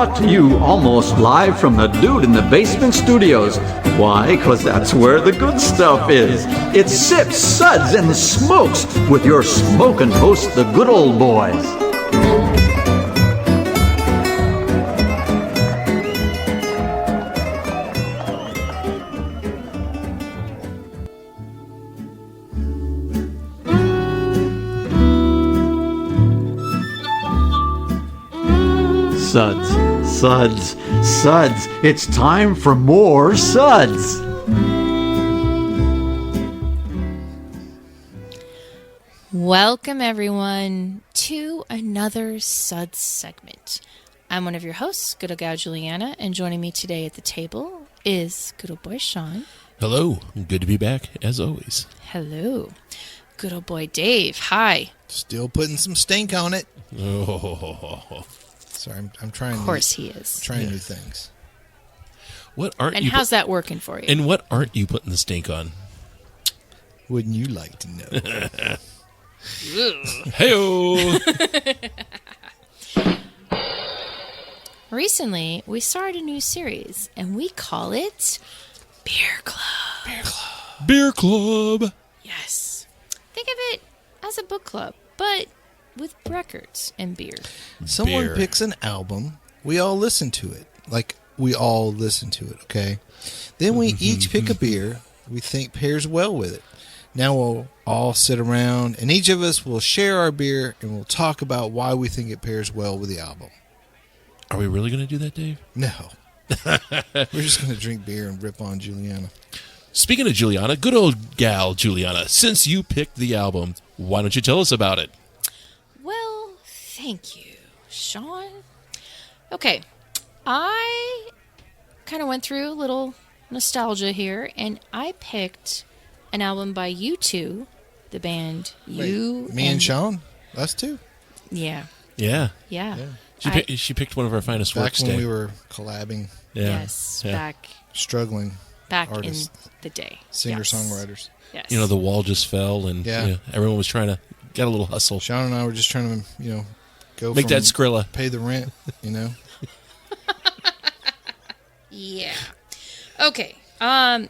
brought to you almost live from the Dude in the Basement Studios. Why? 'Cause that's where the good stuff is. It's Sips, Suds, and Smokes with your smoking host, the good old boys. Suds, Suds, Suds. It's time for more Suds. Welcome, everyone, to another Suds segment. I'm one of your hosts, good old Gal Julieanna, and joining me today at the table is good old boy Sean. Hello. Good to be back, as always. Hello. Good old boy Dave. Hi. Still putting some stink on it. Oh. Sorry, I'm trying. Of course he is. Trying new things. What aren't And you how's that working for you? And what aren't you putting the stink on? Wouldn't you like to know? Hey-o! Recently, we started a new series, and we call it Beer Club. Beer Club. Beer Club. Yes. Think of it as a book club, but with records and beer. Someone Beer. picks an album. We all listen to it. Like, we all listen to it, okay? Then we each pick a beer we think pairs well with it. Now we'll all sit around, and each of us will share our beer, and we'll talk about why we think it pairs well with the album. Are we really going to do that, Dave? No. We're just going to drink beer and rip on Juliana. Speaking of Juliana, good old gal Juliana, since you picked the album, why don't you tell us about it? Well, thank you, Sean. Okay, I kind of went through a little nostalgia here, and I picked an album by U2, the band U. Me and Sean? Us two? Yeah. Yeah. Yeah. She picked one of our finest Back works, when Dave. we were collabing, Yeah. Yes, Yeah. struggling back artists, in the day. singer-songwriters. Yes. You know, the wall just fell, and Yeah. everyone was trying to get a little hustle. Sean and I were just trying to, go Make from that Skrilla. pay the rent, Yeah. Okay.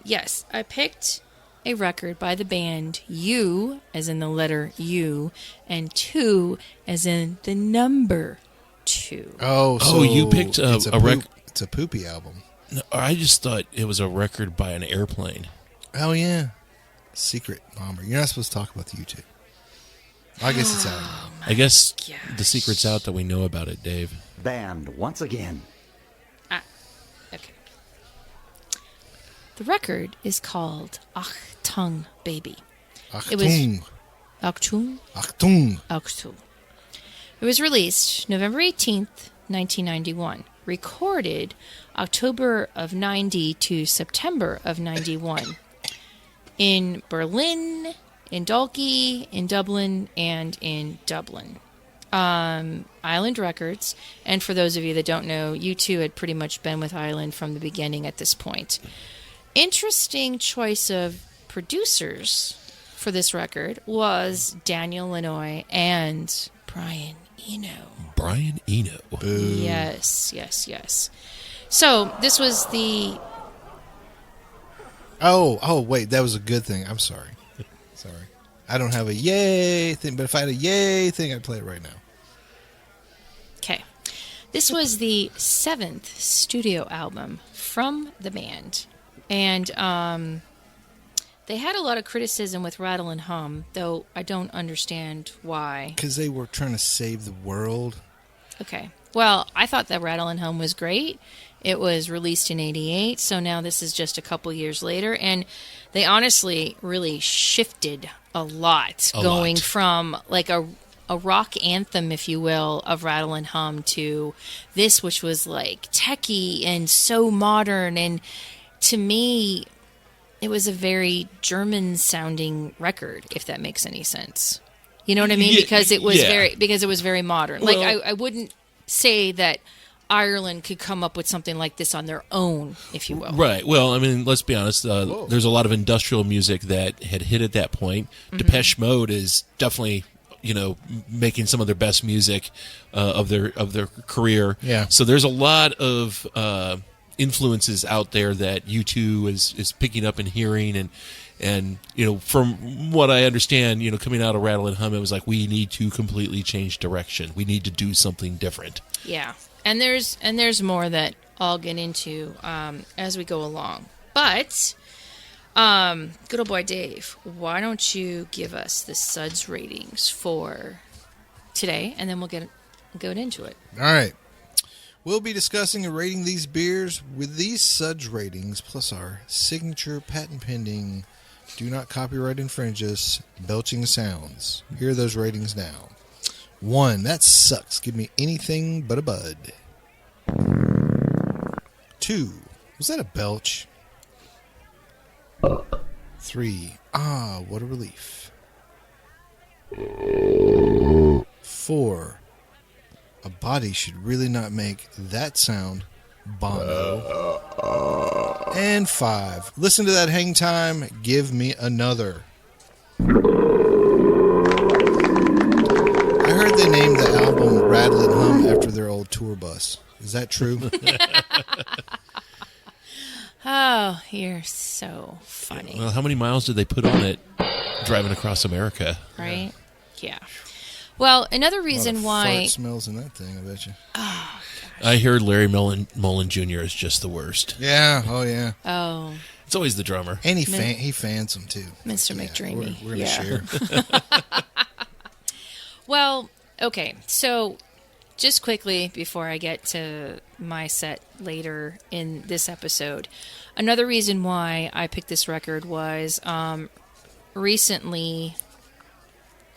Yes, I picked a record by the band U, as in the letter U, and 2, as in the number 2. Oh, you picked it's a record. It's a poopy album. No, I just thought it was a record by an airplane. Oh, yeah. Secret bomber. You're not supposed to talk about the U2. I guess it's out. I guess gosh. the secret's out that we know about it, Dave. Banned once again. Okay. The record is called Achtung, Baby. It was Achtung. Achtung. Achtung. Achtung. It was released November 18th, 1991. Recorded October of 90 to September of 91 in Berlin, in Dalkey, in Dublin, and in Dublin. Island Records, and for those of you that don't know, U2 had pretty much been with Island from the beginning at this point. Interesting choice of producers for this record was Daniel Lanois and Brian Eno. Brian Eno. Yes. So this was the... Oh, wait. That was a good thing. I'm sorry. I don't have a yay thing, but if I had a yay thing, I'd play it right now. Okay. This was the 7th studio album from the band. And they had a lot of criticism with Rattle and Hum, though I don't understand why. Because they were trying to save the world. Okay. Well, I thought that Rattle and Hum was great. It was released in 88, so now this is just a couple years later. And they honestly really shifted a lot, going from like a rock anthem, if you will, of Rattle and Hum to this, which was like techie and so modern. And to me, it was a very German-sounding record, if that makes any sense. You know what I mean? Because it was very modern. Well, like I wouldn't say that Ireland could come up with something like this on their own, if you will. Right. Well, I mean, let's be honest. There's a lot of industrial music that had hit at that point. Mm-hmm. Depeche Mode is definitely making some of their best music of their career. Yeah. So there's a lot of influences out there that U2 is picking up and hearing, and from what I understand, coming out of Rattle and Hum, it was like, we need to completely change direction. We need to do something different. Yeah, and there's more that I'll get into as we go along. But good old boy Dave, why don't you give us the SUDS ratings for today, and then we'll go into it. All right. We'll be discussing and rating these beers with these SUDS ratings, plus our signature patent-pending, do not copyright infringe us, belching sounds. Here are those ratings now. 1, that sucks. Give me anything but a bud. 2, was that a belch? 3, what a relief. 4, a body should really not make that sound, Bono. And 5, listen to that hang time, give me another. I heard they named the album Rattle and Hum after their old tour bus. Is that true? Oh, you're so funny. Well, how many miles did they put on it driving across America? Right? Yeah. Well, another reason why... Fart smells in that thing, I bet you. Oh, I heard Larry Mullen Jr. is just the worst. Yeah, oh yeah. oh, It's always the drummer. And he fans them too. Mr. McDreamy. We're going to share. Well, okay. So, just quickly before I get to my set later in this episode, another reason why I picked this record was recently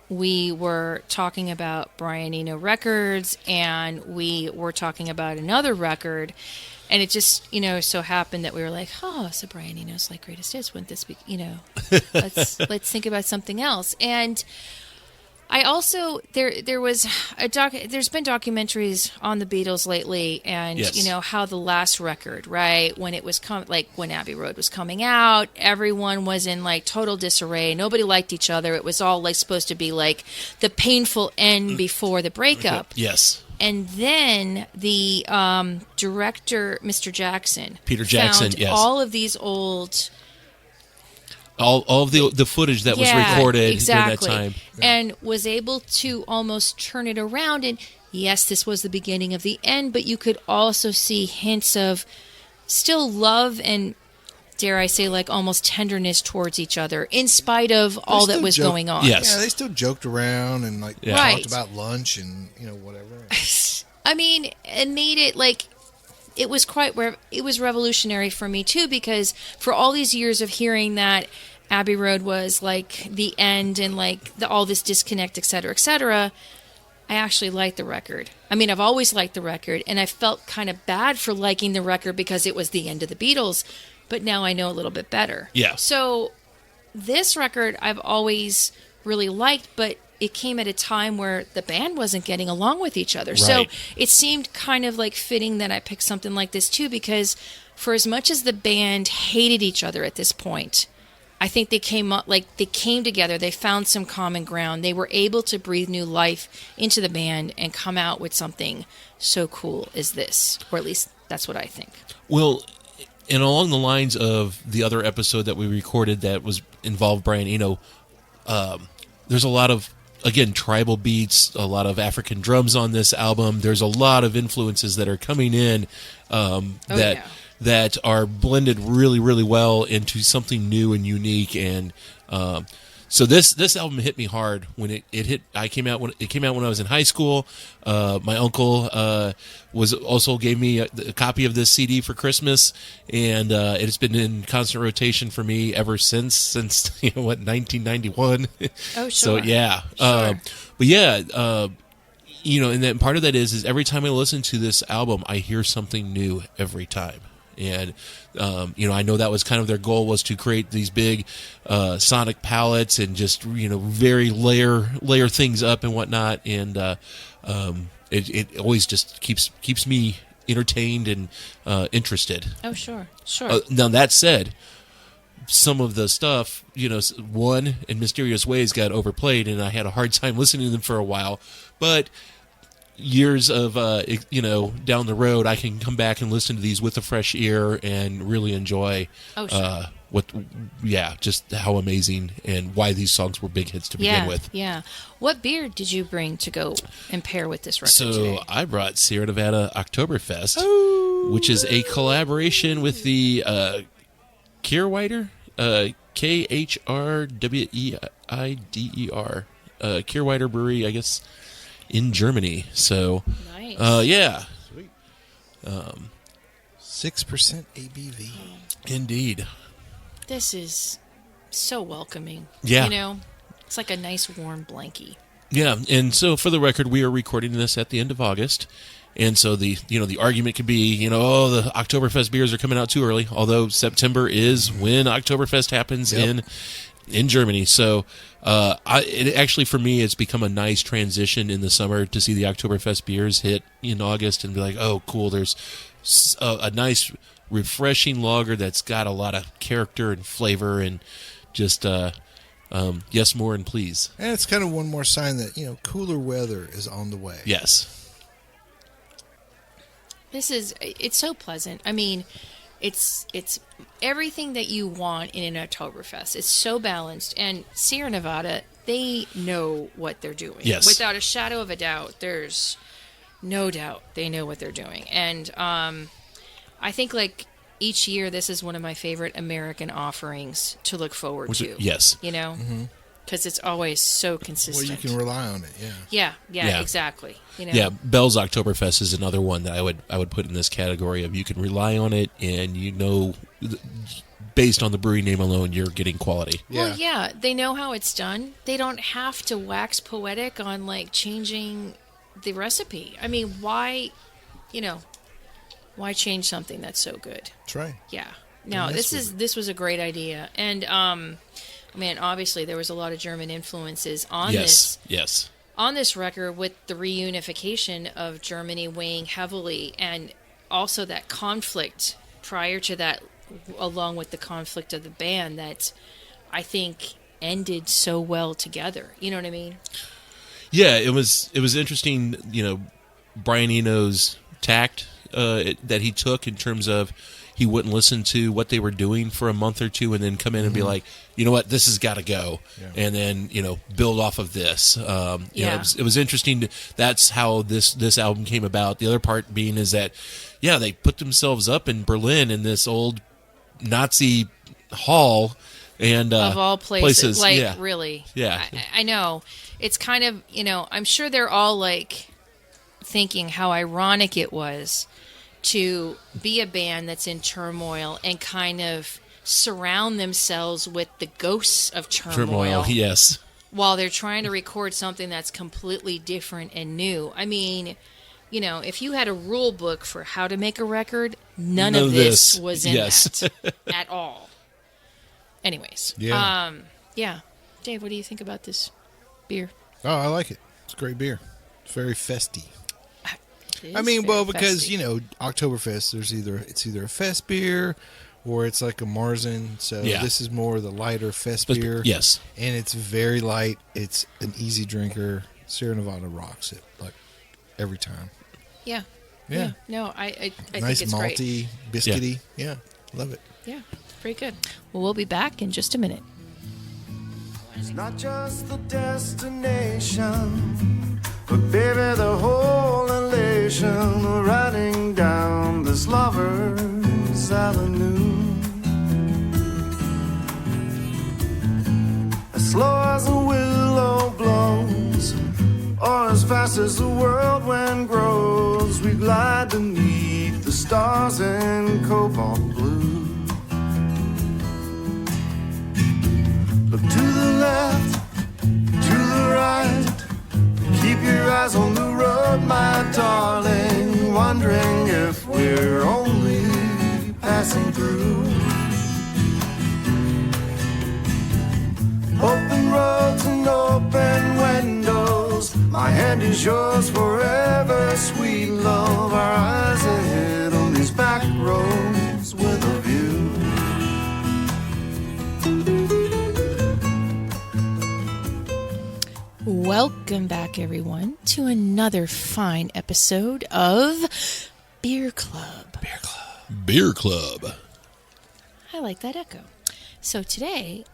we were talking about Brian Eno records, and we were talking about another record, and it just, so happened that we were like, oh, so Brian Eno's like greatest hits. Wouldn't this be, let's think about something else. And I also there was there's been documentaries on the Beatles lately, and yes. How the last record, right, when it was when Abbey Road was coming out, everyone was in like total disarray. Nobody liked each other. It was all like supposed to be like the painful end before the breakup. Yes. And then the director, Mr. Jackson, Peter Jackson, found yes, all of these old. All of the footage that was recorded exactly. during that time. And was able to almost turn it around. And yes, this was the beginning of the end, but you could also see hints of still love and, dare I say, like almost tenderness towards each other in spite of all that was going on. Yes. Yeah, they still joked around and like Right. talked about lunch and whatever. I mean, it made it like... It was it was revolutionary for me too, because for all these years of hearing that Abbey Road was like the end and like all this disconnect, etc., I actually liked the record. I mean, I've always liked the record, and I felt kind of bad for liking the record because it was the end of the Beatles, but now I know a little bit better. Yeah. So this record I've always really liked, but it came at a time where the band wasn't getting along with each other. Right. So it seemed kind of like fitting that I picked something like this too, because for as much as the band hated each other at this point, I think they came together, they found some common ground. They were able to breathe new life into the band and come out with something so cool as this, or at least that's what I think. Well, and along the lines of the other episode that we recorded that was involved Brian Eno, there's a lot of, again, tribal beats, a lot of African drums on this album. There's a lot of influences that are coming in that are blended really, really well into something new and unique. And so this album hit me hard when it hit. It came out when I was in high school. My uncle gave me a copy of this CD for Christmas, and it's been in constant rotation for me ever since 1991. Oh, sure. So yeah, Sure. but yeah, and then part of that is every time I listen to this album, I hear something new every time. And, I know that was kind of their goal, was to create these big sonic palettes and just, very layer things up and whatnot. And it always just keeps me entertained and interested. Oh, sure. Sure. Now, that said, some of the stuff, one, in mysterious ways got overplayed, and I had a hard time listening to them for a while. But years of, down the road, I can come back and listen to these with a fresh ear and really enjoy just how amazing and why these songs were big hits to begin with. Yeah. What beer did you bring to go and pair with this record today? I brought Sierra Nevada Oktoberfest, which is a collaboration with the Kehrwieder, Kehrwieder, Kehrwieder Brewery, I guess, in Germany. So, nice. Yeah. Sweet. 6% ABV. Indeed. This is so welcoming. Yeah. It's like a nice warm blankie. Yeah, and so for the record, we are recording this at the end of August. And so the argument could be, the Oktoberfest beers are coming out too early, although September is when Oktoberfest happens in Germany. So it actually, for me, it's become a nice transition in the summer to see the Oktoberfest beers hit in August and be like, oh, cool, there's a nice, refreshing lager that's got a lot of character and flavor and just, yes, more and please. And it's kind of one more sign that, cooler weather is on the way. Yes. It's so pleasant. I mean, it's everything that you want in an Oktoberfest. It's so balanced. And Sierra Nevada, they know what they're doing. Yes. Without a shadow of a doubt. There's no doubt they know what they're doing. And I think, each year, this is one of my favorite American offerings to look forward to. Yes. Because it's always so consistent. Well, you can rely on it, Yeah, exactly. Yeah, Bell's Oktoberfest is another one that I would put in this category of you can rely on it, and based on the brewery name alone, you're getting quality. Well, yeah, they know how it's done. They don't have to wax poetic on changing the recipe. I mean, why change something that's so good? That's right. Yeah. No, this was a great idea, and obviously there was a lot of German influences on this. Yes. On this record, with the reunification of Germany weighing heavily, and also that conflict prior to that, along with the conflict of the band, that I think ended so well together. You know what I mean? Yeah, it was interesting. Brian Eno's tact that he took in terms of he wouldn't listen to what they were doing for a month or two and then come in and be like, you know what, this has got to go. Yeah. And then, build off of this. It was interesting. That's how this album came about. The other part being is that, they put themselves up in Berlin in this old Nazi hall. And of all places. Really. Yeah. I know. It's kind of, I'm sure they're all thinking how ironic it was to be a band that's in turmoil and kind of surround themselves with the ghosts of turmoil. Yes. While they're trying to record something that's completely different and new. I mean, if you had a rule book for how to make a record, none of this was in that at all. Anyways. Yeah. Dave, what do you think about this beer? Oh, I like it. It's a great beer. It's very festy. Because Oktoberfest, it's either a fest beer or it's like a Marzen. So this is more the lighter fest beer. Yes, and it's very light. It's an easy drinker. Sierra Nevada rocks it every time. Yeah. No, I think nice it's malty, great. biscuity. Yeah, love it. Yeah, pretty good. Well, we'll be back in just a minute. It's not just the destination, but baby, the whole elation of riding down this lover's avenue. As slow as a willow blows, or as fast as the whirlwind grows, we glide beneath the stars in cobalt blue. Look to the left, to the right, keep your eyes on the road, my darling, wondering if we're only passing through. Open roads and open windows, my hand is yours forever, sweet love. Our eyes ahead on these back roads with a view. Welcome back, everyone, to another fine episode of Beer Club. Beer Club. I like that echo. So today,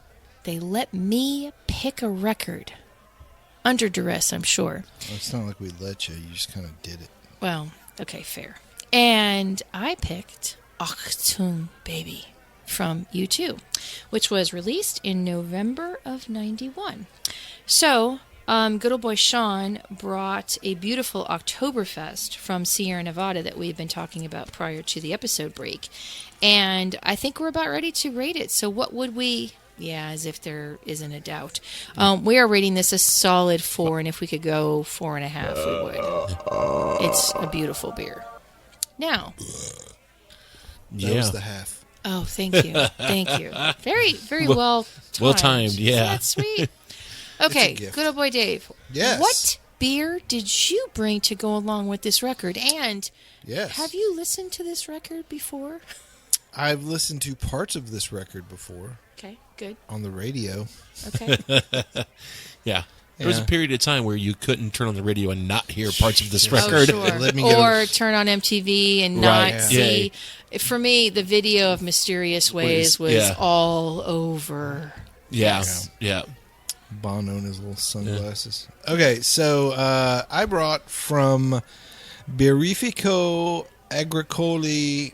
they let me pick a record. Under duress, I'm sure. Well, it's not like we let you. You just kind of did it. Well, okay, fair. And I picked Achtung, Baby from U2, which was released in November of 91. So, good old boy Sean brought a beautiful Oktoberfest from Sierra Nevada that we've been talking about prior to the episode break. And I think we're about ready to rate it. So what would we... Yeah, as if there isn't a doubt. We are rating this a solid 4, and if we could go 4.5, we would. It's a beautiful beer. Now... That was the half. Oh, thank you. Thank you. Very, very well timed. Well timed, yeah. Isn't that sweet? Okay, gift. good old boy Dave. Yes. What beer did you bring to go along with this record? And Yes. have you listened to this record before? I've listened to parts of this record before Okay, good. on the radio. Okay. Yeah. There was a Yeah. period of time where you couldn't turn on the radio and not hear parts of this Oh, record. sure. Let me get Or turn on MTV and not Right, see. For me, the video of Mysterious Ways was Yeah. all over. Yeah. Yeah. Bono and his little sunglasses. Okay, so I brought from Birrificio Agricolo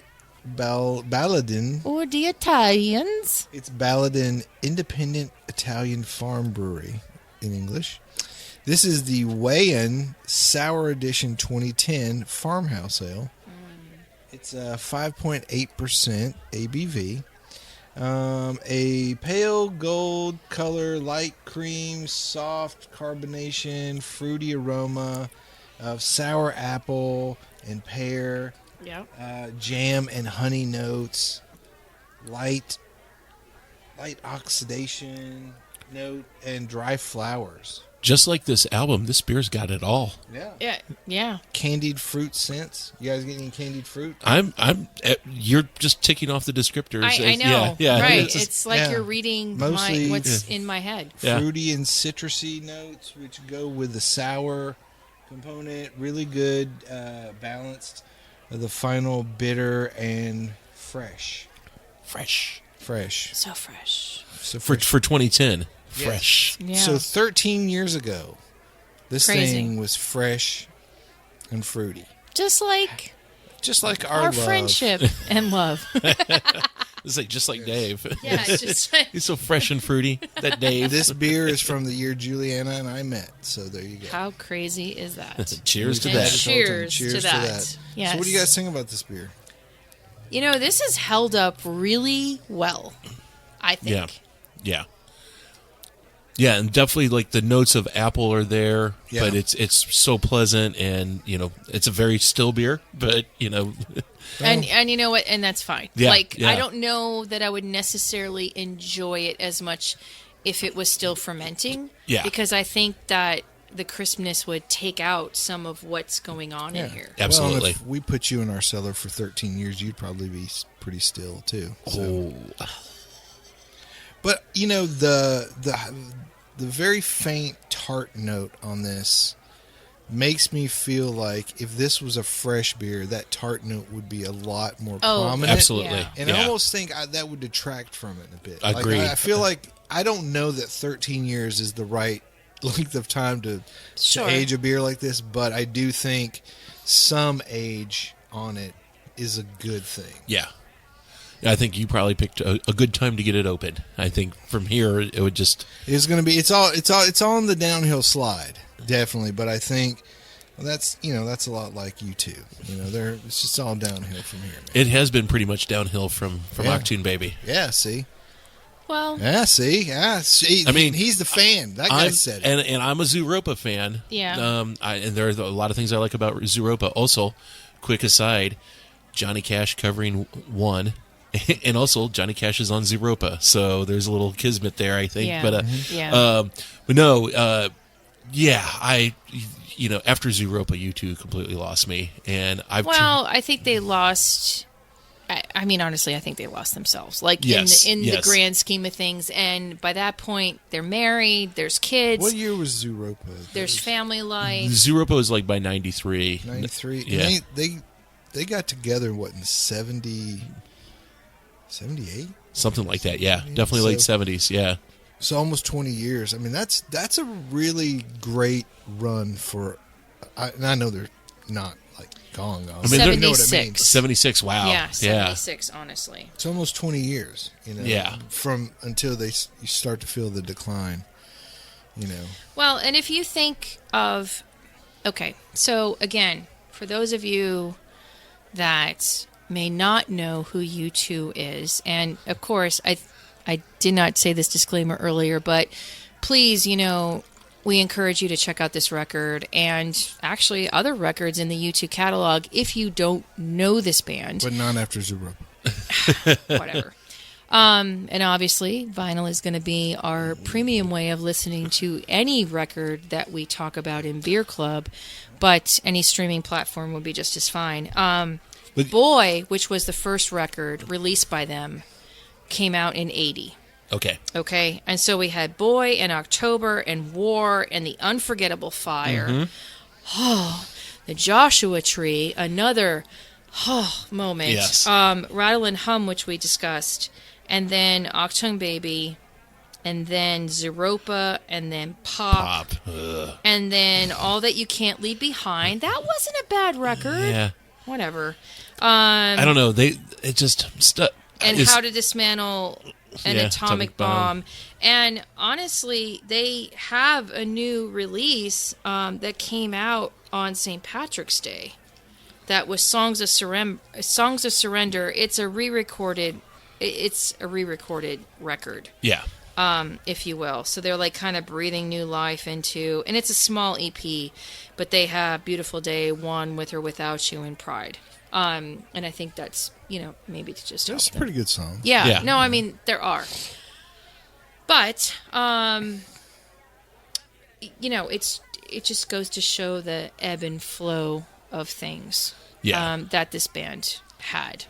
Baladin. Or the Italians. It's Baladin Independent Italian Farm Brewery in English. This is the Wayan Sour Edition 2010 Farmhouse Ale. It's 5.8% ABV. A pale gold color, light cream, soft carbonation, fruity aroma of sour apple and pear, Yeah. jam and honey notes, light oxidation note, and dry flowers. Just like this album, this beer's got it all. Yeah. Yeah. Candied fruit scents. You guys get any candied fruit? You're just ticking off the descriptors. I know. Yeah. Right. It's just- It's like yeah. you're reading Mostly- what's in my head. Yeah. Fruity and citrusy notes, which go with the sour component. Really good, balanced. The final bitter and fresh. fresh. So fresh. So For 2010. Yes. Fresh. Yeah. So 13 years ago, this Crazy. thing was fresh and fruity. Just like Just like our love. friendship and love. It's like just like Dave. Yeah, it's just He's so fresh and fruity. That Dave. This beer is from the year Julieanna and I met. So there you go. how crazy is that? Cheers to And that. cheers to Cheers that. Yes. So what do you guys think about this beer? You know, this has held up really well, I think. Yeah. Yeah. Yeah, and definitely like the notes of apple are there, Yeah. but it's so pleasant, and it's a very still beer, but And you know what? And that's fine. Yeah, Like, yeah. I don't know that I would necessarily enjoy it as much if it was still fermenting. Yeah. Because I think that the crispness would take out some of what's going on in here. Absolutely. Well, if we put you in our cellar for 13 years, you'd probably be pretty still too. So. Oh, But the very faint tart note on this makes me feel like if this was a fresh beer, that tart note would be a lot more prominent. absolutely. Yeah. And I almost think that would detract from it a bit. Agreed. I feel like I don't know that 13 years is the right length of time to Sure. age a beer like this, but I do think some age on it is a good thing. Yeah. I think you probably picked a good time to get it open. I think from here it would just It's going to be it's all on the downhill slide, definitely, but I think that's a lot like you two. It's just all downhill from here. Man. it has been pretty much downhill from Yeah. Achtung, baby. Yeah, see. Well, Yeah, see. I mean, he's the fan. That guy said it. and I'm a Zooropa fan. Yeah. And there are a lot of things I like about Zooropa. Also, quick aside, Johnny Cash covering one. And also, Johnny Cash is on Zooropa, so there's a little kismet there, I think. Yeah. But Yeah. but no, after Zooropa, you two completely lost me, and well, I think they lost I mean, honestly, I think they lost themselves. Like Yes, in the yes. grand scheme of things, and by that point, they're married. There's kids. What year was Zooropa? There's family life. Zeropo is like by 93. 93. Yeah. And they got together, what, in 78? Something like that, yeah. Definitely late So- 70s, yeah. So almost 20 years. I mean, that's a really great run for. And I know they're not like gone. I mean, they're- you know what I mean. 76. 76, wow. Yeah, 76, honestly. It's almost 20 years. You know. Yeah. From until you start to feel the decline. You know. Well, and if you think of, okay, so again, for those of you that may not know who U2 is, and of course, I did not say this disclaimer earlier, but please, we encourage you to check out this record and actually other records in the U2 catalog if you don't know this band. But not after Zooropa. Whatever. And obviously, vinyl is going to be our premium way of listening to any record that we talk about in Beer Club, but any streaming platform would be just as fine. Boy, which was the first record released by them, came out in 80. Okay. Okay, and so we had Boy and October and War and The Unforgettable Fire. Oh, the Joshua Tree, another moment. Yes. Rattle and Hum, which we discussed, and then Achtung Baby, and then Zeropa, and then Pop, Ugh. and then All That You Can't Leave Behind. That wasn't a bad record. Yeah. Whatever. I don't know. It just stuck. And How to Dismantle an Yeah, Atomic Bomb. And honestly, they have a new release that came out on St. Patrick's Day. That was Songs of Surrender. It's a re-recorded. It's a re-recorded record, Yeah. if you will. So they're like kind of breathing new life into, and it's a small EP, but they have Beautiful Day, One, With or Without You, and Pride. And I think that's, maybe to just help That's a them. pretty good song. Yeah. Yeah. No, I mean, there are. But, it just goes to show the ebb and flow of things Yeah. that this band had.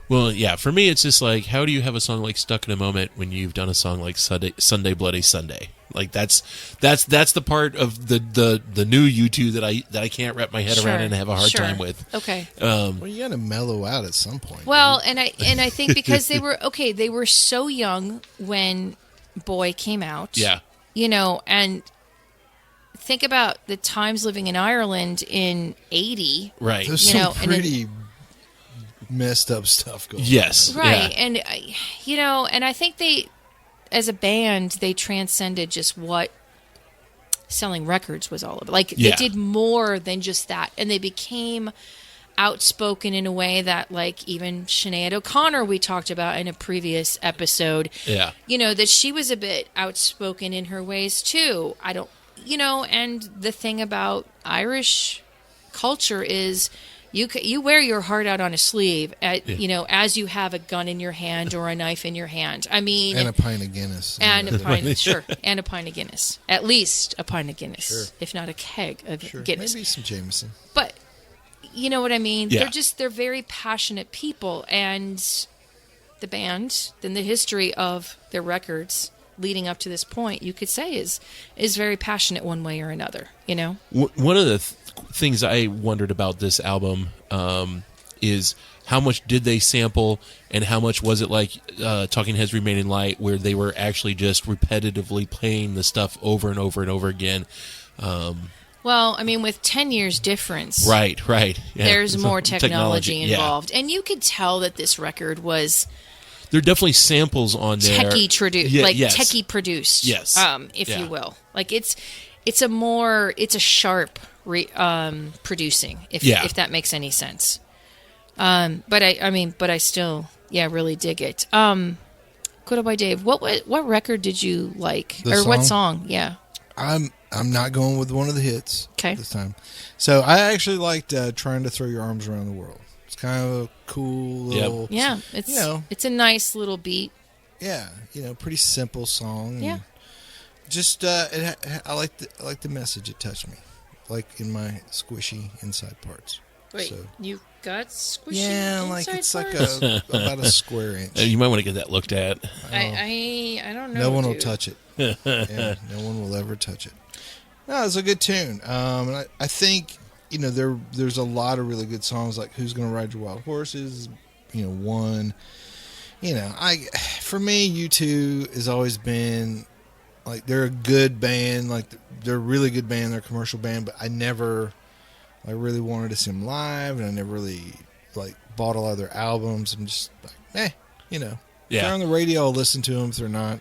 Well, yeah, for me, it's just like, how do you have a song like Stuck in a Moment when you've done a song like Sunday Bloody Sunday? Like, that's the part of the new U2 that I can't wrap my head Sure, around and have a hard sure. time with. Okay. Well, you got to mellow out at some point. Well, and I think because they were so young when Boy came out. Yeah. And think about the times living in Ireland in 80. Right. There's you some know, and pretty messed up stuff going on. Yes. Right. Yeah. And, and I think they, as a band, they transcended just what selling records was all about. Like, Yeah. they did more than just that. And they became outspoken in a way that, like, even Sinead O'Connor, we talked about in a previous episode, Yeah. that she was a bit outspoken in her ways, too. And the thing about Irish culture is you wear your heart out on a sleeve, as you have a gun in your hand or a knife in your hand. I mean, And a pint of Guinness. and a pint, sure, and a pint of Guinness, at least a pint of Guinness, Sure. if not a keg of Sure. Guinness. Maybe some Jameson. But you know what I mean? Yeah. They're very passionate people, and the band, then the history of their records leading up to this point, you could say is very passionate one way or another. One of the things I wondered about this album is how much did they sample and how much was it like Talking Heads Remain in Light, where they were actually just repetitively playing the stuff over and over and over again. Well, I mean, with 10 years difference, Right. Yeah. there's more technology yeah. involved. And you could tell that this record was There are definitely samples on there. techie produced, Yes. if Yeah. you will. Like it's a sharp producing, if that makes any sense. But I still, really dig it. Good Old Boy Dave, what record did you like, The what song? song? Yeah. I'm not going with one of the hits 'Kay. this time. So I actually liked Trying to Throw Your Arms Around the World. It's kind of a cool little, Yeah, it's a nice little beat. pretty simple song. Yeah. And just I like the message. It touched me, like in my squishy inside parts. Wait, So. you got squishy? Yeah, like inside it's like parts? about a square inch. You might want to get that looked at. I don't know. No one will dude. touch it. Yeah, no one will ever touch it. No, it's a good tune. And I think there's a lot of really good songs like "Who's Gonna Ride Your Wild Horses," one. For me, U2 has always been like they're a good band, like they're a really good band, they're a commercial band, but I really wanted to see them live, and I never really like bought a lot of their albums. I'm just like, If they're on the radio, I'll listen to them. If they're not,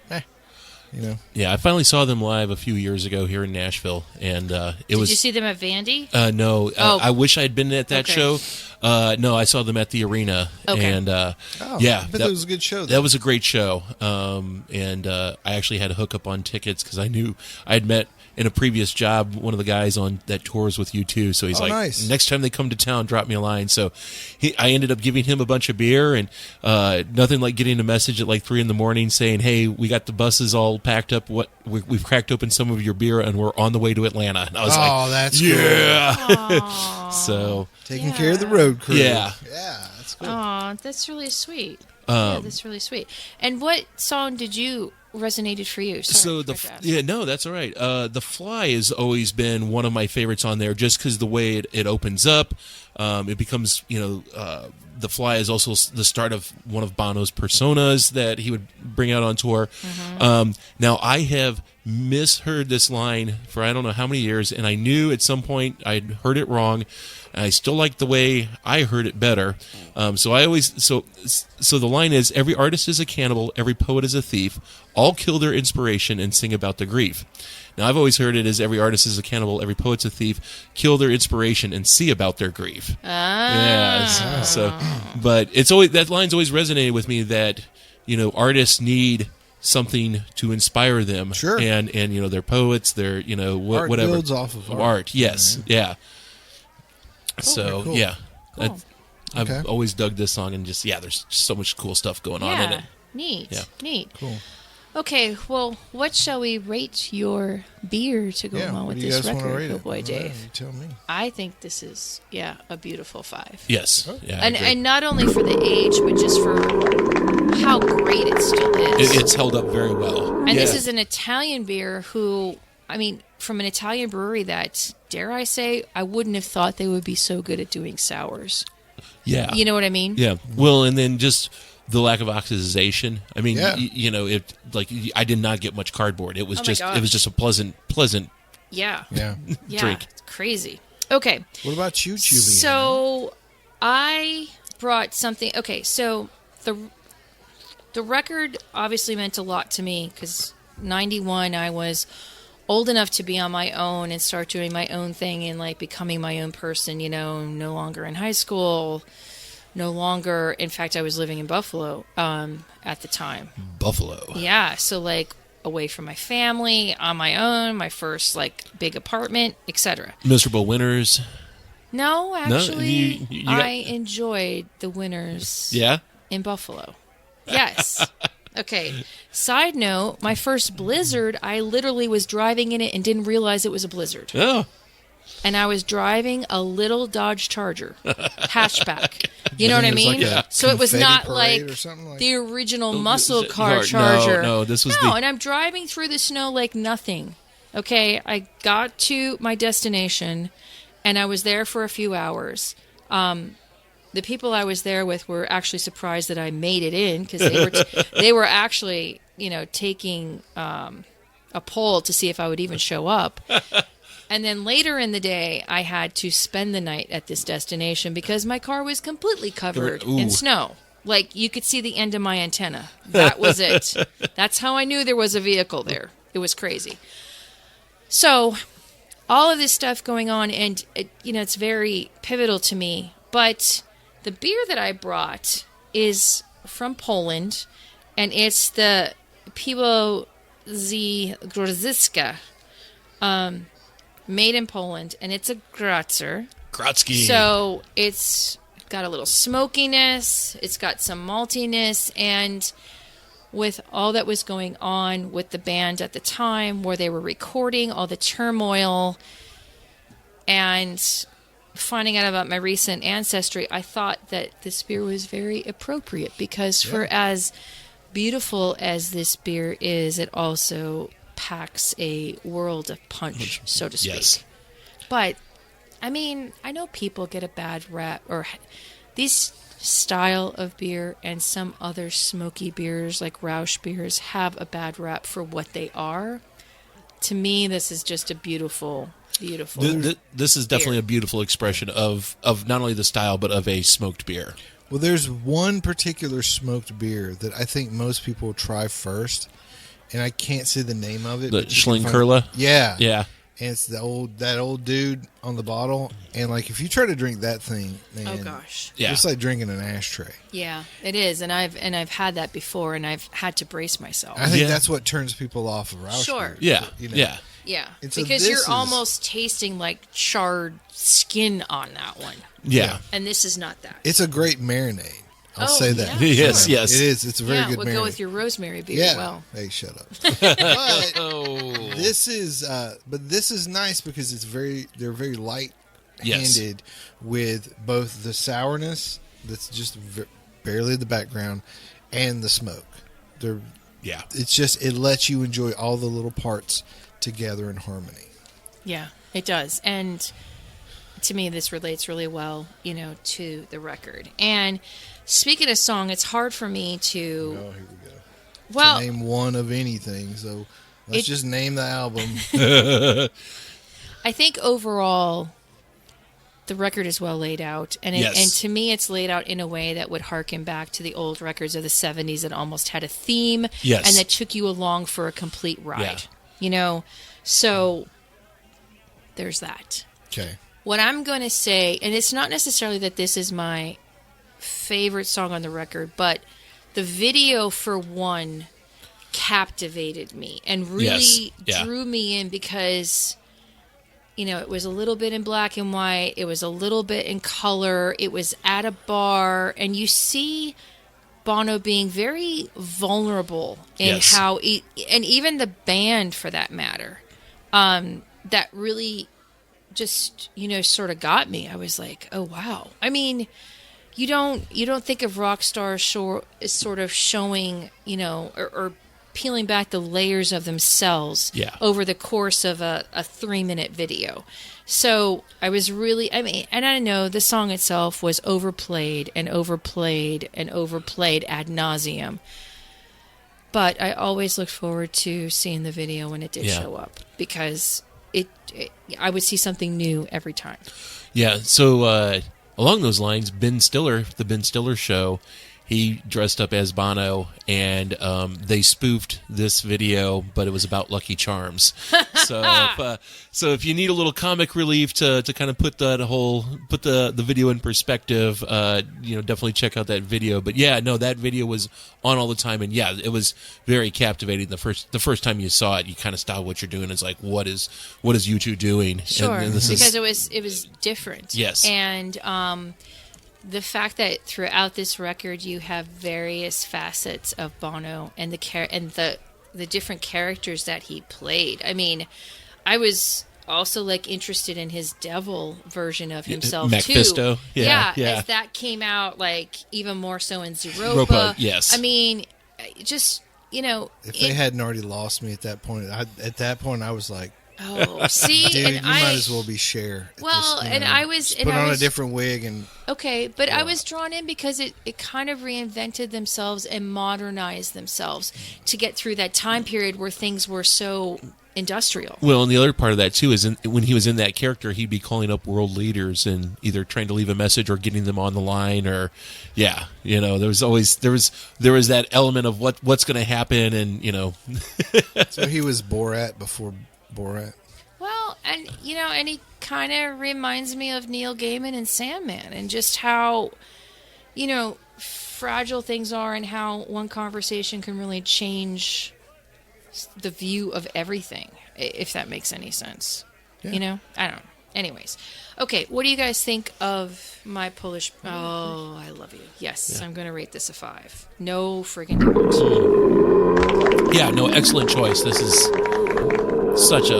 Yeah, I finally saw them live a few years ago here in Nashville, and Did you see them at Vandy? No, I wish I'd been at that Okay. show. No, I saw them at the arena, Okay. and yeah, but that was a good show. That was a great show, and I actually had a hookup on tickets because I knew I had met in a previous job one of the guys on that tours with U2. So he's like, nice. next time they come to town, drop me a line. So I ended up giving him a bunch of beer, and nothing like getting a message at like 3 a.m. saying, "Hey, we got the buses all packed up. We've cracked open some of your beer, and we're on the way to Atlanta." And I was like, that's yeah. So taking care of the road crew. Yeah. That's cool. Aw, that's really sweet. That's really sweet. And what song did you resonated for you? Sorry, that's all right. The Fly has always been one of my favorites on there, just because the way it opens up, it becomes The Fly is also the start of one of Bono's personas that he would bring out on tour. Mm-hmm. Now I have misheard this line for I don't know how many years, and I knew at some point I'd heard it wrong. And I still like the way I heard it better. So the line is, every artist is a cannibal, every poet is a thief, all kill their inspiration and sing about the grief. Now I've always heard it as, every artist is a cannibal, every poet's a thief, kill their inspiration and see about their grief. But it's always, that line's always resonated with me, that artists need something to inspire them. Sure. And they're poets, they're Art whatever. builds off of art. Yes. Right. Yeah. So cool. yeah, Cool. I've always dug this song, and just there's just so much cool stuff going on in it. Neat. Yeah. Neat. Cool. Okay, well, what shall we rate your beer to go along what with do you this guys want to record, rate oh it? boy, Dave? You tell me. I think this is a beautiful 5. Yes, yeah, I agree. And not only for the age, but just for how great it still is. It's held up very well. And this is an Italian beer from an Italian brewery that, dare I say, I wouldn't have thought they would be so good at doing sours. Yeah. You know what I mean? Yeah. Well, and then just the lack of oxidization. I mean, I did not get much cardboard. It was just a pleasant Yeah. Yeah. drink. It's crazy. Okay. What about you, Julie? So I brought something. Okay, so the record obviously meant a lot to me because 91 I was old enough to be on my own and start doing my own thing and like becoming my own person, no longer in high school, no longer, in fact, I was living in Buffalo at the time. Buffalo. Yeah, so like away from my family, on my own, my first like big apartment, etc. Miserable winters. No, actually, you got- I enjoyed the winters Yeah. in Buffalo. Yes. Okay. Side note, my first blizzard, I literally was driving in it and didn't realize it was a blizzard. Oh. And I was driving a little Dodge Charger hatchback. You know what I It was mean? like a So it was confetti not parade like or something like the original muscle car No, Charger. no, this was and I'm driving through the snow like nothing. Okay, I got to my destination, and I was there for a few hours. The people I was there with were actually surprised that I made it in because they were actually, taking a poll to see if I would even show up. And then later in the day, I had to spend the night at this destination because my car was completely covered in snow. Like, you could see the end of my antenna. That was it. That's how I knew there was a vehicle there. It was crazy. So, all of this stuff going on, and, it's very pivotal to me. But the beer that I brought is from Poland, and it's the Piwo Grodziska. Made in Poland, and it's a Grodziskie. So it's got a little smokiness, it's got some maltiness, and with all that was going on with the band at the time, where they were recording, all the turmoil, and finding out about my recent ancestry, I thought that this beer was very appropriate because for as beautiful as this beer is, it also packs a world of punch, so to speak. Yes. But, I mean, I know people get a bad rap, or these style of beer and some other smoky beers like Rausch beers have a bad rap for what they are. To me, this is just a beautiful... This is definitely a beautiful expression of not only the style but of a smoked beer. Well, there's one particular smoked beer that I think most people try first, and I can't say the name of it. The Schlenkerla? Yeah. Yeah. And it's that old dude on the bottle, and like if you try to drink that thing, man, Oh gosh. Yeah. it's like drinking an ashtray. Yeah, it is, and I've had that before, and I've had to brace myself. I think Yeah. that's what turns people off of Rausch Sure. beer, Yeah. you know? Yeah. Yeah, And so because this you're is- almost tasting like charred skin on that one, Yeah. and this is not that. It's a great marinade. I'll Oh, say that. yeah. Yes, Yeah. yes. It is. It's a very good would marinade. go with your rosemary beer. Yeah. Well, Hey, shut up. But Oh. this is nice because they're very light-handed with both the sourness that's just barely in the background and the smoke. Yeah. It lets you enjoy all the little parts together in harmony. yeah, it does, and to me, this relates really well, to the record. And speaking of song, it's hard for me to. Oh, here we go. Well, To name one of anything, so let's just name the album. I think overall, the record is well laid out, and Yes. and to me, it's laid out in a way that would harken back to the old records of the '70s that almost had a theme, Yes. and that took you along for a complete ride. Yeah. So there's that. Okay. What I'm going to say, and it's not necessarily that this is my favorite song on the record, but the video for one captivated me and really Yes. Yeah. drew me in because, it was a little bit in black and white. It was a little bit in color. It was at a bar, and you see Bono being very vulnerable in Yes. how, and even the band for that matter, that really just sort of got me. I was like, oh wow. I mean, you don't think of rock stars as sort of showing or peeling back the layers of themselves over the course of a 3-minute video. So I was really, and I know the song itself was overplayed and overplayed and overplayed ad nauseum, but I always looked forward to seeing the video when it did show up because I would see something new every time. Yeah, so along those lines, Ben Stiller, the Ben Stiller Show, he dressed up as Bono, and they spoofed this video, but it was about Lucky Charms. So if you need a little comic relief to kind of put the video in perspective, definitely check out that video. But yeah, no, that video was on all the time, and yeah, it was very captivating. The first time you saw it, you kind of stopped what you're doing. It's like, what is you two doing? Sure, and because it was different. Yes, and the fact that throughout this record you have various facets of Bono and the different characters that he played. I mean, I was also interested in his devil version of himself Macfisto. too. Yeah. As that came out, even more so in Zeropa. Yes. I mean, just if they hadn't already lost me at that point, I was like, oh, see, dude, and you might as well be Cher. Well, and I was just put on a different wig and okay, but I was drawn in because it kind of reinvented themselves and modernized themselves to get through that time period where things were so industrial. Well, and the other part of that too is when he was in that character, he'd be calling up world leaders and either trying to leave a message or getting them on the line, or there was that element of what's going to happen, and so he was Borat before Borat. Well, and and he kind of reminds me of Neil Gaiman and Sandman, and just how fragile things are, and how one conversation can really change the view of everything, if that makes any sense. Yeah. I don't know. Anyways, okay, what do you guys think of my Polish? Oh, I love you. Yes, yeah. I'm going to rate this a 5. No friggin' doubt. Yeah, no, excellent choice. This is such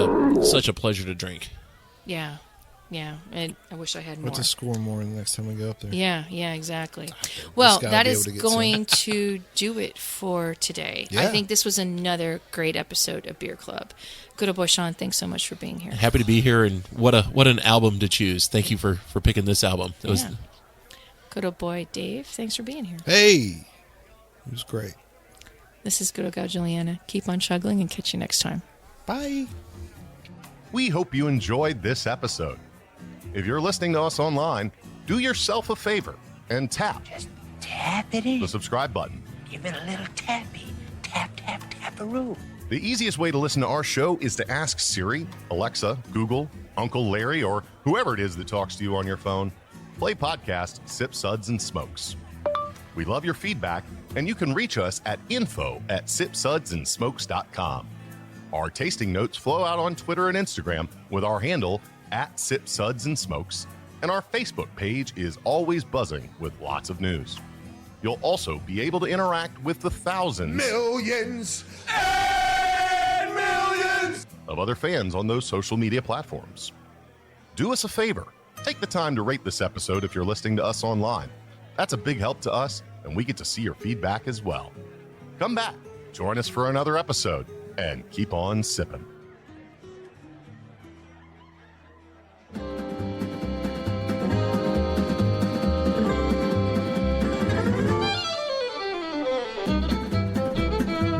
a pleasure to drink. Yeah. Yeah, and I wish I had more. What to score more the next time we go up there? Yeah, exactly. Well, gotta that be is able to get going to do it for today. I Yeah. think this was another great episode of Beer Club. Good old boy Sean, thanks so much for being here. Happy to be here, and what an album to choose. Thank you for picking this album. It was Good old boy Dave, thanks for being here. Hey, it was great. This is good old Gal Julieanna. Keep on chuggling and catch you next time. Bye. We hope you enjoyed this episode. If you're listening to us online, do yourself a favor and tap Tap it in. the subscribe button. Give it a little tappy. Tap, tap, tap-a-roo. The easiest way to listen to our show is to ask Siri, Alexa, Google, Uncle Larry, or whoever it is that talks to you on your phone, play podcast Sip Suds and Smokes. We love your feedback, and you can reach us at info@sipsudsandsmokes.com. Our tasting notes flow out on Twitter and Instagram with our handle @SipSudsAndSmokes, and our Facebook page is always buzzing with lots of news. You'll also be able to interact with the thousands Millions and millions. of other fans on those social media platforms. Do us a favor. Take the time to rate this episode if you're listening to us online. That's a big help to us, and we get to see your feedback as well. Come back, join us for another episode, and keep on sipping.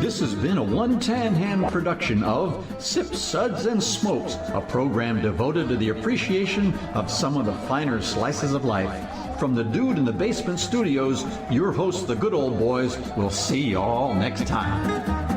This has been a One Tan Hand production of Sip Suds and Smokes, a program devoted to the appreciation of some of the finer slices of life. From the Dude in the Basement Studios, your hosts, the Good Old Boys, will see you all next time.